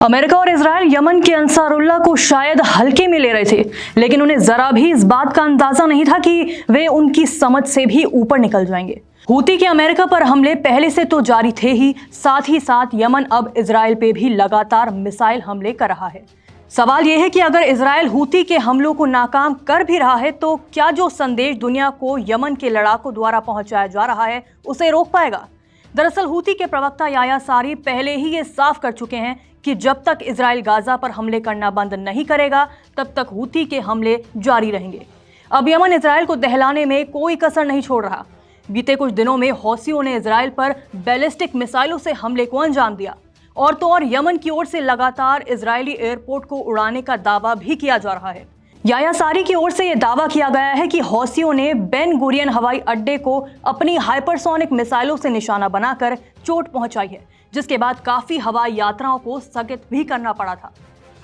America और Israel Yemen के Ansarullah को शायद हल्के में ले रहे थे, लेकिन उन्हें जरा भी इस बात का अंदाजा नहीं था कि वे उनकी समझ से भी ऊपर निकल जाएंगे। हूती के अमेरिका पर हमले पहले से तो जारी थे ही साथ यमन अब इजराइल पे भी लगातार मिसाइल हमले कर रहा है। सवाल यह है कि अगर इजराइल हूती के हमलों को नाकाम कर भी रहा है तो क्या जो संदेश दुनिया को यमन के लड़ाकों द्वारा पहुंचाया जा रहा है उसे रोक पाएगा। दरअसल हूती के प्रवक्ता याया सारी पहले ही ये साफ कर चुके हैं कि जब तक इजराइल गाजा पर हमले करना बंद नहीं करेगा तब तक हूती के हमले जारी रहेंगे। अब यमन इजराइल को दहलाने में कोई कसर नहीं छोड़ रहा। बीते कुछ दिनों में हौसियों ने इजराइल पर बैलिस्टिक मिसाइलों से हमले को अंजाम दिया और तो और यमन की ओर से लगातार इजरायली एयरपोर्ट को उड़ाने का दावा भी किया जा रहा है। याया सारी की ओर से यह दावा किया गया है कि हौसियों ने बेन गुरियन हवाई अड्डे को अपनी हाइपरसोनिक मिसाइलों से निशाना बनाकर चोट पहुंचाई है, जिसके बाद काफी हवाई यात्राओं को स्थगित भी करना पड़ा था।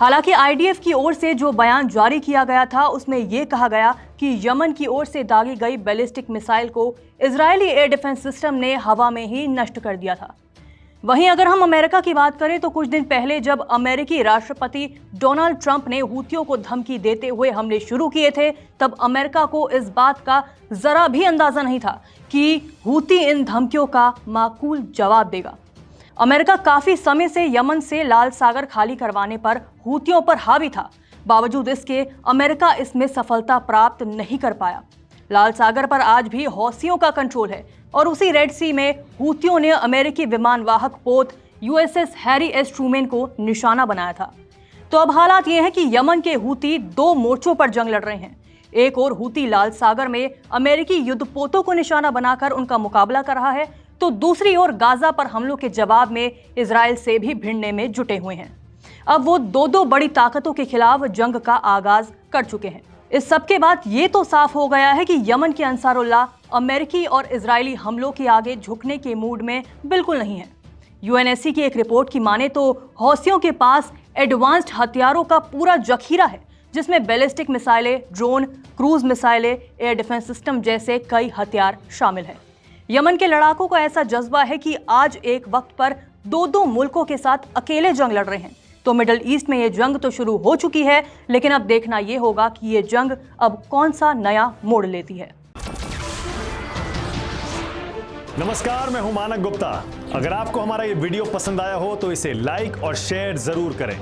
हालांकि आईडीएफ की ओर से जो बयान जारी किया गया था उसमें यह कहा गया कि यमन की ओर से दागी गई बैलिस्टिक मिसाइल को इजरायली एयर डिफेंस सिस्टम ने हवा में ही नष्ट कर दिया था। वहीं अगर हम अमेरिका की बात करें तो कुछ दिन पहले जब अमेरिकी राष्ट्रपति डोनाल्ड ट्रंप ने हूतियों को धमकी देते हुए हमले शुरू किए थे तब अमेरिका को इस बात का जरा भी अंदाजा नहीं था कि हूती इन धमकियों का माकूल जवाब देगा। अमेरिका काफी समय से यमन से लाल सागर खाली करवाने पर हूतियों पर हावी था, बावजूद इसके अमेरिका इसमें सफलता प्राप्त नहीं कर पाया। लाल सागर पर आज भी हौसियों का कंट्रोल है और उसी रेड सी में हूतियों ने अमेरिकी विमान वाहक पोत यूएसएस हैरी एस ट्रूमैन को निशाना बनाया था। तो अब हालात ये हैं कि यमन के हूती दो मोर्चों पर जंग लड़ रहे हैं। एक और हूती लाल सागर में अमेरिकी युद्धपोतों को निशाना बनाकर उनका मुकाबला कर रहा है, तो दूसरी ओर गाजा पर हमलों के जवाब में इजराइल से भी भिड़ने में जुटे हुए हैं। अब वो दो बड़ी ताकतों के खिलाफ जंग का आगाज कर चुके हैं। इस सब के बाद ये तो साफ हो गया है कि यमन के अंसारुल्लाह अमेरिकी और इजरायली हमलों के आगे झुकने के मूड में बिल्कुल नहीं है। यूएनएससी की एक रिपोर्ट की माने तो हौसियों के पास एडवांस्ड हथियारों का पूरा जखीरा है, जिसमें बैलिस्टिक मिसाइलें, ड्रोन, क्रूज मिसाइलें, एयर डिफेंस सिस्टम जैसे कई हथियार शामिल हैं। यमन के लड़ाकों को ऐसा जज्बा है कि आज एक वक्त पर दो मुल्कों के साथ अकेले जंग लड़ रहे हैं। तो मिडिल ईस्ट में ये जंग तो शुरू हो चुकी है, लेकिन अब देखना ये होगा कि ये जंग अब कौन सा नया मोड़ लेती है। नमस्कार, मैं हूं मानक गुप्ता। अगर आपको हमारा ये वीडियो पसंद आया हो तो इसे लाइक और शेयर जरूर करें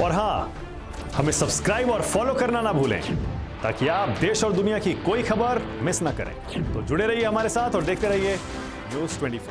और हाँ, हमें सब्सक्राइब और फॉलो करना ना भूलें ताकि आप देश और दुनिया की कोई खबर मिस ना करें। तो जुड़े रहिए हमारे साथ और देखते रहिए न्यूज़ 24।